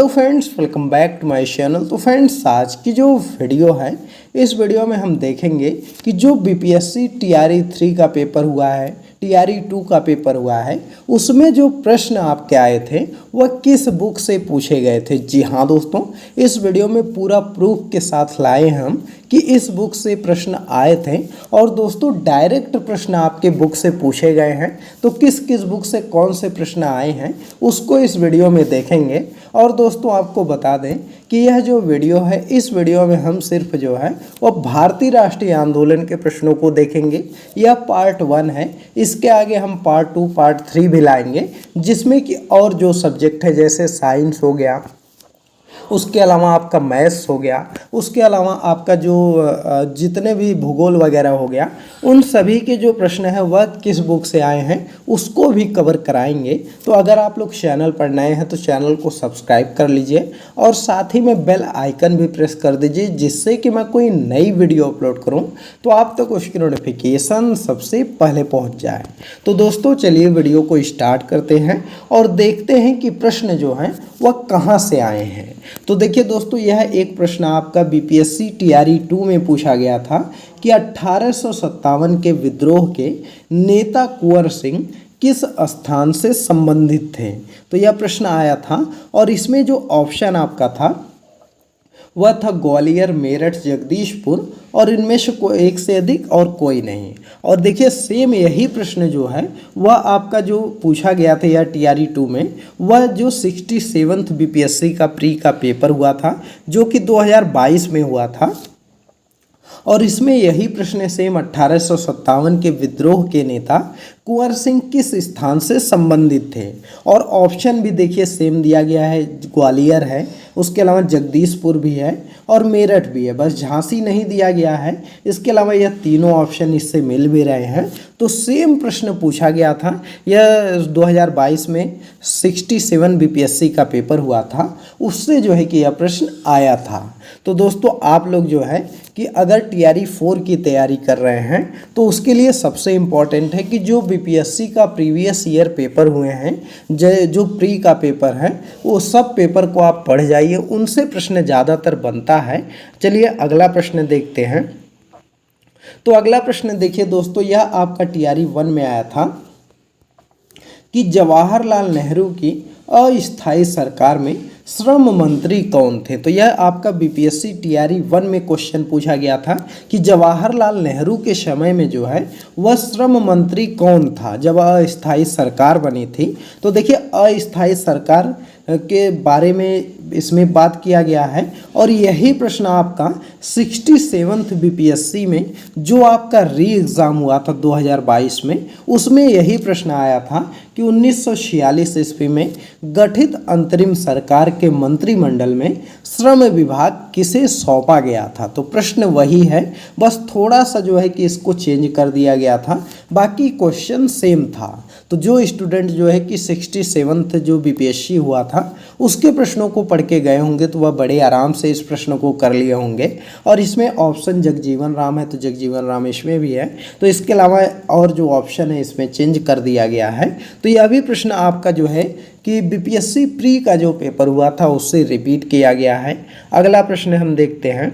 Hello friends, welcome back to my channel. तो friends, आज की जो वीडियो है, इस वीडियो में हम देखेंगे कि जो बीपीएससी टीआरई 3 का पेपर हुआ है, टीआरई 2 का पेपर हुआ है, उसमें जो प्रश्न आपके आए थे वह किस बुक से पूछे गए थे। जी हाँ दोस्तों, इस वीडियो में पूरा प्रूफ के साथ लाए हैं हम कि इस बुक से प्रश्न आए थे। और दोस्तों, डायरेक्ट प्रश्न आपके बुक से पूछे गए हैं, तो किस किस बुक से कौन से प्रश्न आए हैं उसको इस वीडियो में देखेंगे। और दोस्तों, आपको बता दें कि यह जो वीडियो है, इस वीडियो में हम सिर्फ जो है वह भारतीय राष्ट्रीय आंदोलन के प्रश्नों को देखेंगे। यह पार्ट 1 है। इसके आगे हम पार्ट 2, पार्ट 3 भी लाएंगे, जिसमें कि और जो सब्जेक्ट है जैसे साइंस हो गया, उसके अलावा आपका मैथ्स हो गया, उसके अलावा आपका जो जितने भी भूगोल वगैरह हो गया, उन सभी के जो प्रश्न हैं वह किस बुक से आए हैं उसको भी कवर कराएंगे। तो अगर आप लोग चैनल पर नए हैं तो चैनल को सब्सक्राइब कर लीजिए और साथ ही में बेल आइकन भी प्रेस कर दीजिए, जिससे कि मैं कोई नई वीडियो अपलोड करूं तो आप तक उसकी नोटिफिकेशन सबसे पहले पहुंच जाए। तो दोस्तों, चलिए वीडियो को स्टार्ट करते हैं और देखते हैं कि प्रश्न जो हैं वह कहाँ से आए हैं। तो देखिए दोस्तों, यह एक प्रश्न आपका बीपीएससी टीआरई 2 में पूछा गया था कि 1857 के विद्रोह के नेता कुंवर सिंह किस स्थान से संबंधित थे। तो यह प्रश्न आया था और इसमें जो ऑप्शन आपका था वह था ग्वालियर, मेरठ, जगदीशपुर, और इनमें से कोई एक से अधिक और कोई नहीं। और देखिए, सेम यही प्रश्न जो है वह आपका जो पूछा गया था या टीआरई 2 में, वह जो 67th बीपीएससी का प्री का पेपर हुआ था, जो कि 2022 में हुआ था। और इसमें यही प्रश्न सेम 1857 के विद्रोह के नेता कुंवर सिंह किस स्थान से संबंधित थे। और ऑप्शन भी देखिए सेम दिया गया है, ग्वालियर है, उसके अलावा जगदीशपुर भी है और मेरठ भी है, बस झांसी नहीं दिया गया है। इसके अलावा यह तीनों ऑप्शन इससे मिल भी रहे हैं। तो सेम प्रश्न पूछा गया था। यह 2022 में 67 बीपीएससी का पेपर हुआ था, उससे जो है कि यह प्रश्न आया था। तो दोस्तों, आप लोग जो है कि अगर टीआरई 4 की तैयारी कर रहे हैं तो उसके लिए सबसे इम्पॉर्टेंट है कि जो बीपीएससी का प्रीवियस ईयर पेपर हुए हैं, जो प्री का पेपर है, वो सब पेपर को आप पढ़ जाइए, उनसे प्रश्न ज़्यादातर बनता है। चलिए अगला प्रश्न देखते हैं। तो अगला प्रश्न देखिए दोस्तों, यह आपका टीआरई 1 में आया था कि जवाहरलाल नेहरू की अस्थायी सरकार में श्रम मंत्री कौन थे। तो यह आपका बीपीएससी टीआरई 1 में क्वेश्चन पूछा गया था कि जवाहरलाल नेहरू के समय में जो है वह श्रम मंत्री कौन था जब अस्थायी सरकार बनी थी। तो देखिए, अस्थायी सरकार के बारे में इसमें बात किया गया है और यही प्रश्न आपका 67th बीपीएससी में जो आपका री एग्ज़ाम हुआ था 2022 में, उसमें यही प्रश्न आया था कि 1946 ईस्वी में गठित अंतरिम सरकार के मंत्रिमंडल में श्रम विभाग किसे सौंपा गया था। तो प्रश्न वही है, बस थोड़ा सा जो है कि इसको चेंज कर दिया गया था, बाकी क्वेश्चन सेम था। तो जो स्टूडेंट जो है कि 67th जो बीपीएससी हुआ था उसके प्रश्नों को पढ़ के गए होंगे तो वह बड़े आराम से इस प्रश्न को कर लिए होंगे। और इसमें ऑप्शन जगजीवन राम है तो जगजीवन राम इसमें भी है। तो इसके अलावा और जो ऑप्शन है इसमें चेंज कर दिया गया है। तो यह भी प्रश्न आपका जो है कि बीपीएससी प्री का जो पेपर हुआ था उससे रिपीट किया गया है। अगला प्रश्न हम देखते हैं।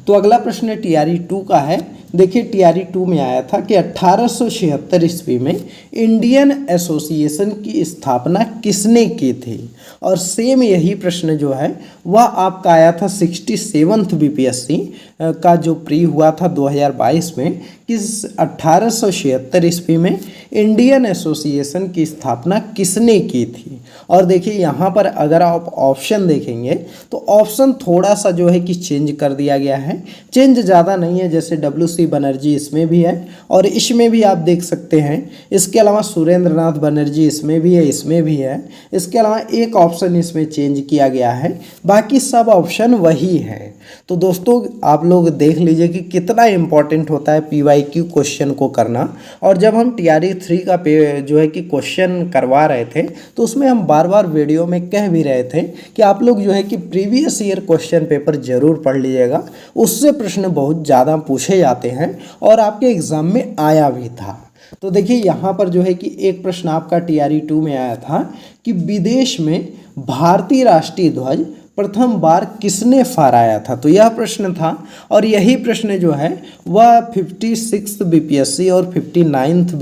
तो अगला प्रश्न टीआरई 2 का है। देखिए, टीआरई 2 में आया था कि 1876 ईस्वी में इंडियन एसोसिएशन की स्थापना किसने की थी। और सेम यही प्रश्न जो है वह आपका आया था 67th बीपीएससी का जो प्री हुआ था 2022 में कि 1876 ईस्वी में इंडियन एसोसिएशन की स्थापना किसने की थी। और देखिए, यहाँ पर अगर आप ऑप्शन देखेंगे तो ऑप्शन थोड़ा सा जो है कि चेंज कर दिया गया है। चेंज ज़्यादा नहीं है, जैसे WC बनर्जी इसमें भी है और इसमें भी आप देख सकते हैं। इसके अलावा सुरेंद्र नाथ बनर्जी इसमें भी है, इसमें भी है। इसके अलावा एक ऑप्शन इसमें चेंज किया गया है, बाकी सब ऑप्शन वही है। तो दोस्तों, आप लोग देख लीजिए कि कितना इम्पोर्टेंट होता है PYQ क्वेश्चन को करना। और जब हम टीआरई 3 का जो है कि क्वेश्चन करवा रहे थे तो उसमें हम बार बार वीडियो में कह भी रहे थे कि आप लोग जो है कि प्रीवियस ईयर क्वेश्चन पेपर जरूर पढ़ लीजिएगा, उससे प्रश्न बहुत ज़्यादा पूछे जाते हैं और आपके एग्ज़ाम में आया भी था। तो देखिए यहाँ पर जो है कि एक प्रश्न आपका TRE 2 में आया था कि विदेश में भारतीय राष्ट्रीय ध्वज प्रथम बार किसने फहराया था, तो यह प्रश्न था। और यही प्रश्न जो है वह 56 BPSC और 59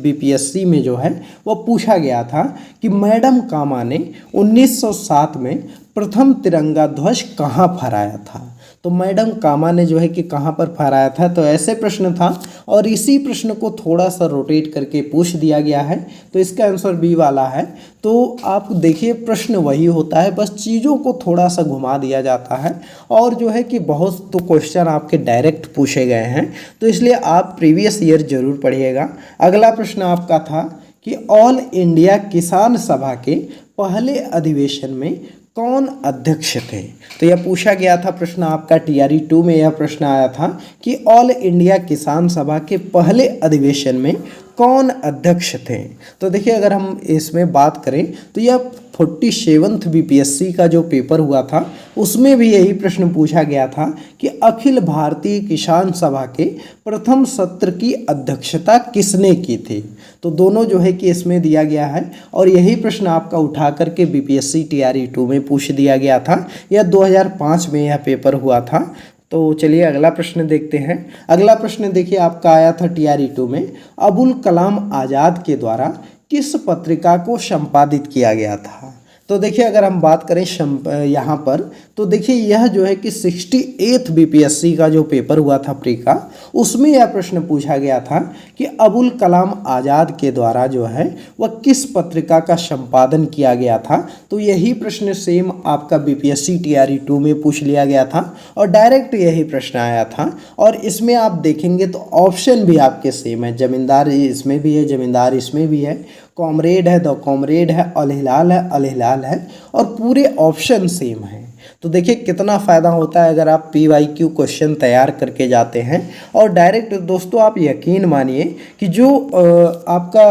BPSC में जो है वह पूछा गया था कि मैडम कामा ने 1907 में प्रथम तिरंगा ध्वज कहाँ फहराया था। तो मैडम कामा ने जो है कि कहाँ पर फहराया था, तो ऐसे प्रश्न था। और इसी प्रश्न को थोड़ा सा रोटेट करके पूछ दिया गया है, तो इसका आंसर बी वाला है। तो आप देखिए प्रश्न वही होता है, बस चीज़ों को थोड़ा सा घुमा दिया जाता है। और जो है कि बहुत तो क्वेश्चन आपके डायरेक्ट पूछे गए हैं, तो इसलिए आप प्रीवियस ईयर जरूर पढ़िएगा। अगला प्रश्न आपका था कि ऑल इंडिया किसान सभा के पहले अधिवेशन में कौन अध्यक्ष थे। तो यह पूछा गया था प्रश्न आपका TRE 2 में। यह प्रश्न आया था कि ऑल इंडिया किसान सभा के पहले अधिवेशन में कौन अध्यक्ष थे। तो देखिए अगर हम इसमें बात करें तो यह 47th BPSC का जो पेपर हुआ था उसमें भी यही प्रश्न पूछा गया था कि अखिल भारतीय किसान सभा के प्रथम सत्र की अध्यक्षता किसने की थी। तो दोनों जो है कि इसमें दिया गया है, और यही प्रश्न आपका उठा करके BPSC TRE 2 में पूछ दिया गया था। यह 2005 में यह पेपर हुआ था। तो चलिए अगला प्रश्न देखते हैं। अगला प्रश्न देखिए आपका आया था TRE 2 में, अबुल कलाम आज़ाद के द्वारा किस पत्रिका को संपादित किया गया था। तो देखिए अगर हम बात करें यहाँ पर, तो देखिए यह जो है कि 68th BPSC का जो पेपर हुआ था प्री का, उसमें यह प्रश्न पूछा गया था कि अबुल कलाम आज़ाद के द्वारा जो है वह किस पत्रिका का संपादन किया गया था। तो यही प्रश्न सेम आपका BPSC TRE 2 में पूछ लिया गया था, और डायरेक्ट यही प्रश्न आया था। और इसमें आप देखेंगे तो ऑप्शन भी आपके सेम है, जमींदार इसमें भी है, जमींदार इसमें भी है, कॉमरेड है, द कॉमरेड है, अल हिलाल है, अल हिलाल है, और पूरे ऑप्शन सेम है। तो देखिए कितना फ़ायदा होता है अगर आप PYQ क्वेश्चन तैयार करके जाते हैं। और डायरेक्ट दोस्तों आप यकीन मानिए कि जो आपका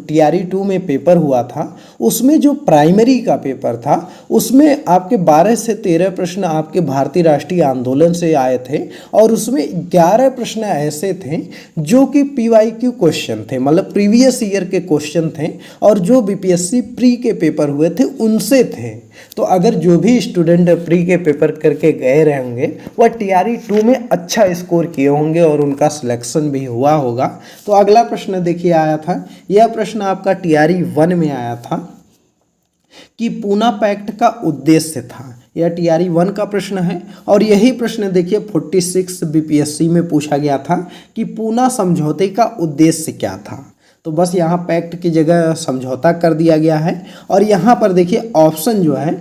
TRE 2 में पेपर हुआ था उसमें जो प्राइमरी का पेपर था उसमें आपके 12 से 13 प्रश्न आपके भारतीय राष्ट्रीय आंदोलन से आए थे, और उसमें 11 प्रश्न ऐसे थे जो कि PYQ क्वेश्चन थे, मतलब प्रीवियस ईयर के क्वेश्चन थे, और जो BPSC प्री के पेपर हुए थे उनसे थे। तो अगर जो भी स्टूडेंट प्री के पेपर करके गए रहेंगे वह TRE 2 में अच्छा स्कोर किए होंगे और उनका सिलेक्शन भी हुआ होगा। तो अगला प्रश्न देखिए आया था, यह प्रश्न आपका TRE 1 में आया था कि पूना पैक्ट का उद्देश्य था। यह TRE 1 का प्रश्न है, और यही प्रश्न देखिए 46 BPSC में पूछा गया था कि पूना समझौते का उद्देश्य क्या था। तो बस यहाँ पैक्ट की जगह समझौता कर दिया गया है। और यहाँ पर देखिए ऑप्शन जो है,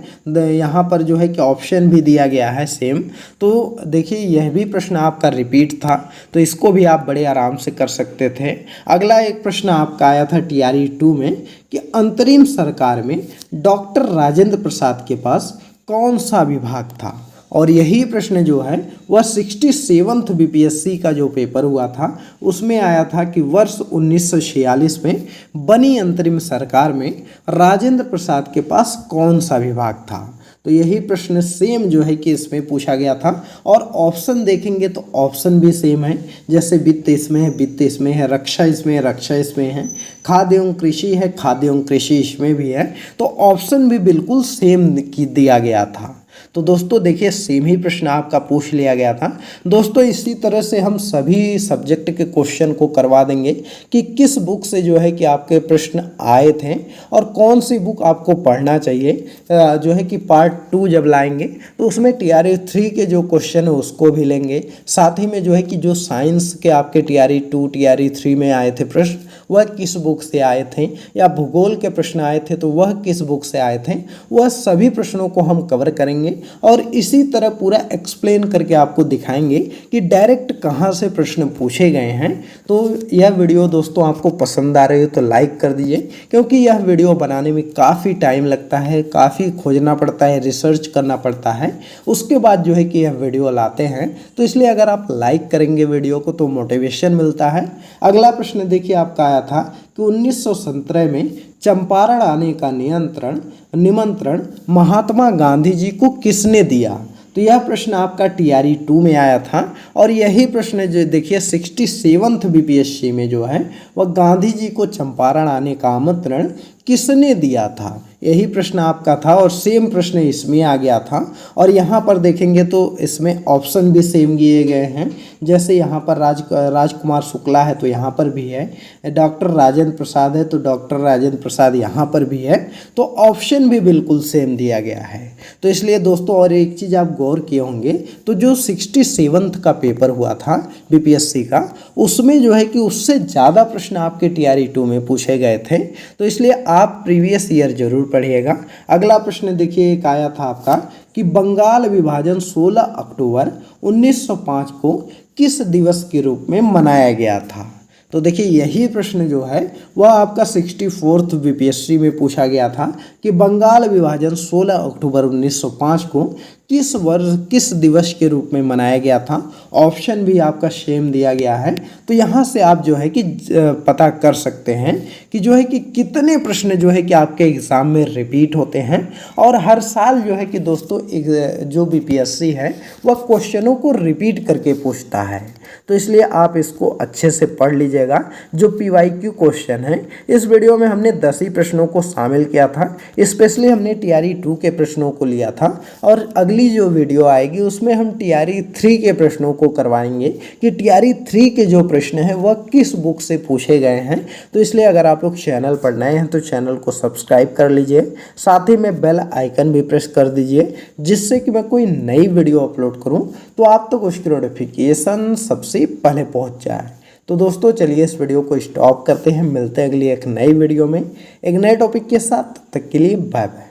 यहाँ पर जो है कि ऑप्शन भी दिया गया है सेम। तो देखिए यह भी प्रश्न आपका रिपीट था, तो इसको भी आप बड़े आराम से कर सकते थे। अगला एक प्रश्न आपका आया था TRE 2 में कि अंतरिम सरकार में डॉक्टर राजेंद्र प्रसाद के पास कौन सा विभाग था। और यही प्रश्न जो है वह 67th BPSC का जो पेपर हुआ था उसमें आया था कि वर्ष 1946 में बनी अंतरिम सरकार में राजेंद्र प्रसाद के पास कौन सा विभाग था। तो यही प्रश्न सेम जो है कि इसमें पूछा गया था। और ऑप्शन देखेंगे तो ऑप्शन भी सेम है, जैसे वित्त इसमें है, वित्त इसमें है, रक्षा इसमें है, रक्षा इसमें है, खाद्य एवं कृषि है, खाद्य एवं कृषि इसमें भी है। तो ऑप्शन भी बिल्कुल सेम दिया गया था। तो दोस्तों देखिए सेम ही प्रश्न आपका पूछ लिया गया था। दोस्तों इसी तरह से हम सभी सब्जेक्ट के क्वेश्चन को करवा देंगे कि किस बुक से जो है कि आपके प्रश्न आए थे और कौन सी बुक आपको पढ़ना चाहिए। जो है कि पार्ट 2 जब लाएंगे तो उसमें TRE 3 के जो क्वेश्चन है उसको भी लेंगे, साथ ही में जो है कि जो साइंस के आपके TRE 2 TRE 3 में आए थे प्रश्न वह किस बुक से आए थे, या भूगोल के प्रश्न आए थे तो वह किस बुक से आए थे, वह सभी प्रश्नों को हम कवर करेंगे। और इसी तरह पूरा एक्सप्लेन करके आपको दिखाएंगे कि डायरेक्ट कहाँ से प्रश्न पूछे गए हैं। तो यह वीडियो दोस्तों आपको पसंद आ रही हो तो लाइक कर दीजिए, क्योंकि यह वीडियो बनाने में काफ़ी टाइम लगता है, काफ़ी खोजना पड़ता है, रिसर्च करना पड़ता है, उसके बाद जो है कि यह वीडियो लाते हैं। तो इसलिए अगर आप लाइक करेंगे वीडियो को तो मोटिवेशन मिलता है। अगला प्रश्न देखिए आपका आया था कि 1917 में चंपारण आने का निमंत्रण महात्मा गांधी जी को किसने दिया। तो यह प्रश्न आपका TRE 2 में आया था और यही प्रश्न जो देखिए 67th BPSC में जो है वह गांधी जी को चंपारण आने का आमंत्रण किसने दिया था, यही प्रश्न आपका था और सेम प्रश्न इसमें आ गया था। और यहाँ पर देखेंगे तो इसमें ऑप्शन भी सेम दिए गए हैं, जैसे यहाँ पर राजकुमार शुक्ला है तो यहाँ पर भी है, डॉक्टर राजेंद्र प्रसाद है तो डॉक्टर राजेंद्र प्रसाद यहाँ पर भी है, तो ऑप्शन भी बिल्कुल सेम दिया गया है। तो इसलिए दोस्तों और एक चीज़ आप गौर किए होंगे तो जो 67th का पेपर हुआ था BPSC का, उसमें जो है कि उससे ज़्यादा प्रश्न आपके TRE 2 में पूछे गए थे। तो इसलिए आप प्रीवियस ईयर जरूर पढ़िएगा। अगला प्रश्न देखिए एक आया था आपका कि बंगाल विभाजन 16 अक्टूबर 1905 को किस दिवस के रूप में मनाया गया था। तो देखिए यही प्रश्न जो है वह आपका 64th BPSC में पूछा गया था कि बंगाल विभाजन 16 अक्टूबर 1905 को किस वर्ष किस दिवस के रूप में मनाया गया था। ऑप्शन भी आपका सेम दिया गया है। तो यहाँ से आप जो है कि पता कर सकते हैं कि जो है कि कितने प्रश्न जो है कि आपके एग्ज़ाम में रिपीट होते हैं और हर साल जो है कि दोस्तों जो BPSC है वह क्वेश्चनों को रिपीट करके पूछता है। तो इसलिए आप इसको अच्छे से पढ़ लीजिएगा। जो PYQ क्वेश्चन है इस वीडियो में हमने 10 ही प्रश्नों को शामिल किया था, स्पेशली हमने TRE 2 के प्रश्नों को लिया था और अगली जो वीडियो आएगी उसमें हम TRE 3 के प्रश्नों को करवाएंगे कि TRE 3 के जो प्रश्न हैं वह किस बुक से पूछे गए हैं। तो इसलिए अगर आप लोग चैनल पर नए हैं तो चैनल को सब्सक्राइब कर लीजिए, साथ ही में बेल आइकन भी प्रेस कर दीजिए जिससे कि मैं कोई नई वीडियो अपलोड करूं तो आप तक उसकी नोटिफिकेशन सबसे पहले पहुंच जाए। तो दोस्तों चलिए इस वीडियो को स्टॉप करते हैं, मिलते हैं अगली एक नई वीडियो में एक नए टॉपिक के साथ। तब तक के लिए बाय बाय।